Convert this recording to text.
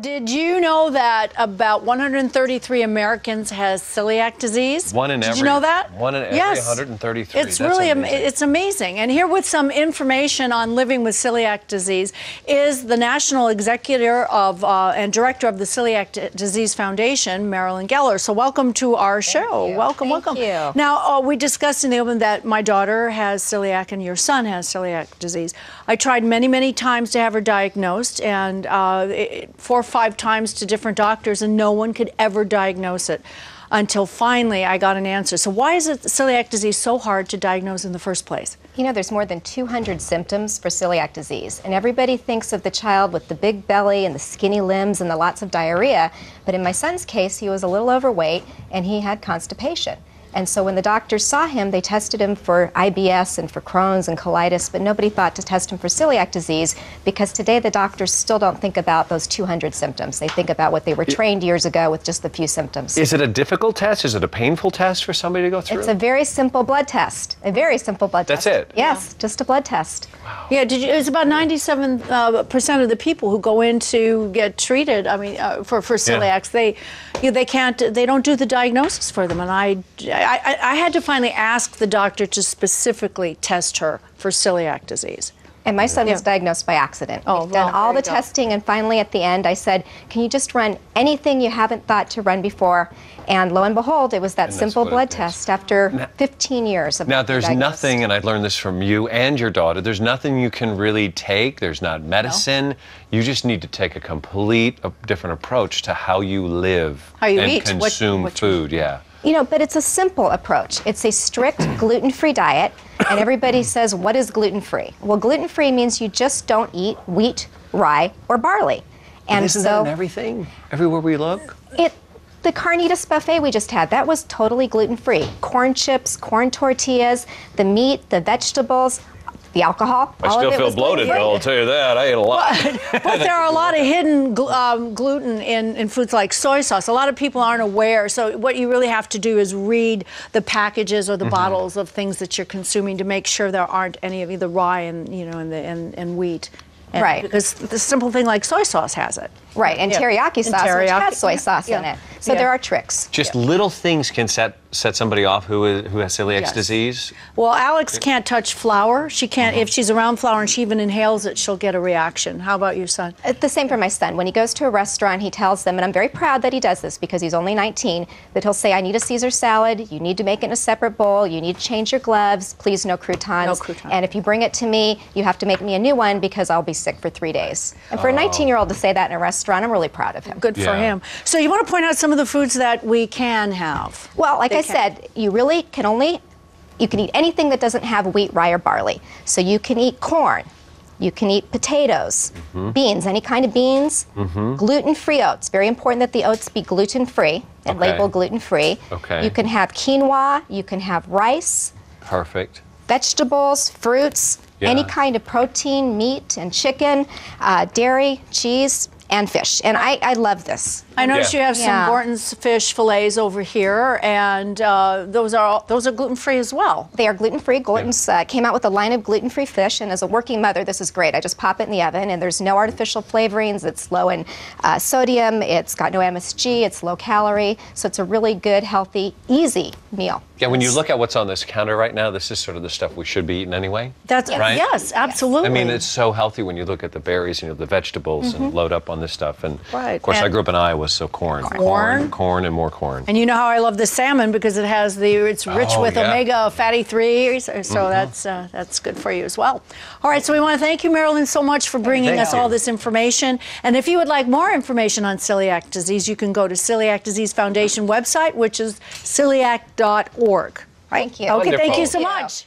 Did you know that about 133 Americans has celiac disease? Did you know that? One in every 133. It's really amazing. It's amazing. And here with some information on living with celiac disease is the National Executive of and Director of the Celiac Disease Foundation, Marilyn. So welcome to our show. Welcome. Thank you. Now, we discussed in the open that my daughter has celiac and your son has celiac disease. I tried many times to have her diagnosed, and 4 or 5 times to different doctors, and no one could ever diagnose it until finally I got an answer. So why is celiac disease so hard to diagnose in the first place? You know, there's more than 200 symptoms for celiac disease, and everybody thinks of the child with the big belly and the skinny limbs and the lots of diarrhea, but in my son's case, he was a little overweight and he had constipation. And so when the doctors saw him, they tested him for IBS and for Crohn's and colitis, but nobody thought to test him for celiac disease because today the doctors still don't think about those 200 symptoms. They think about what they were trained years ago with just the few symptoms. Is it a difficult test? Is it a painful test for somebody to go through? It's a very simple blood test. A very simple blood test. That's it? Yes, just a blood test. Wow. Yeah, it's about 97% of the people who go in to get treated, I mean, for celiacs, they don't do the diagnosis for them. And I had to finally ask the doctor to specifically test her for celiac disease. And my son was diagnosed by accident. We've done all the testing, and finally at the end I said, can you just run anything you haven't thought to run before? And lo and behold, it was that simple blood test after 15 years of Now, there's nothing, and I learned this from you and your daughter, there's nothing you can really take. There's not medicine. No. You just need to take a complete different approach to how you live and consume food. Yeah. You know, but it's a simple approach. It's a strict gluten-free diet, and everybody says, what is gluten-free? Well, gluten-free means you just don't eat wheat, rye, or barley. And isn't that in everything? Everywhere we look? The carnitas buffet we just had, that was totally gluten-free. Corn chips, corn tortillas, the meat, the vegetables, the alcohol. I still feel bloated, though, I'll tell you that. I ate a lot. But there are a lot of hidden gluten in foods like soy sauce. A lot of people aren't aware. So what you really have to do is read the packages or the bottles of things that you're consuming to make sure there aren't any of either rye and wheat. Right. Because the simple thing like soy sauce has it. Right, and teriyaki sauce, which has soy sauce in it. So there are tricks. Just little things can set somebody off who has celiac disease? Well, Alex can't touch flour. She can't, if she's around flour and she even inhales it, she'll get a reaction. How about your son? The same for my son. When he goes to a restaurant, he tells them, and I'm very proud that he does this because he's only 19, that he'll say, I need a Caesar salad, you need to make it in a separate bowl, you need to change your gloves, please no croutons. No croutons. And if you bring it to me, you have to make me a new one because I'll be sick for 3 days. And for a 19-year-old to say that in a restaurant, I'm really proud of him. Good for him. So you want to point out some of the foods that we can have? Well, like I said, you really you can eat anything that doesn't have wheat, rye, or barley. So you can eat corn, you can eat potatoes, beans, any kind of beans, gluten-free oats. Very important that the oats be gluten-free and labeled gluten-free. Okay. You can have quinoa, you can have rice. Perfect. Vegetables, fruits, any kind of protein, meat and chicken, dairy, cheese, and fish. And I love this. I noticed you have some Borton's fish fillets over here, and those are gluten-free as well. They are gluten-free. Gorton's came out with a line of gluten-free fish, and as a working mother, this is great. I just pop it in the oven, and there's no artificial flavorings. It's low in sodium. It's got no MSG. It's low calorie. So it's a really good, healthy, easy meal. Yeah, when you look at what's on this counter right now, this is sort of the stuff we should be eating anyway. That's right. Yes, absolutely. I mean, it's so healthy when you look at the berries, the vegetables, and load up on this stuff. And of course, I grew up in Iowa, so corn and more corn. And you know how I love the salmon because it's rich with omega fatty 3, so that's good for you as well. All right, so we want to thank you, Marilyn, so much for bringing us all this information. And if you would like more information on celiac disease, you can go to Celiac Disease Foundation website, which is celiac.org. Thank you. Okay, thank you so much.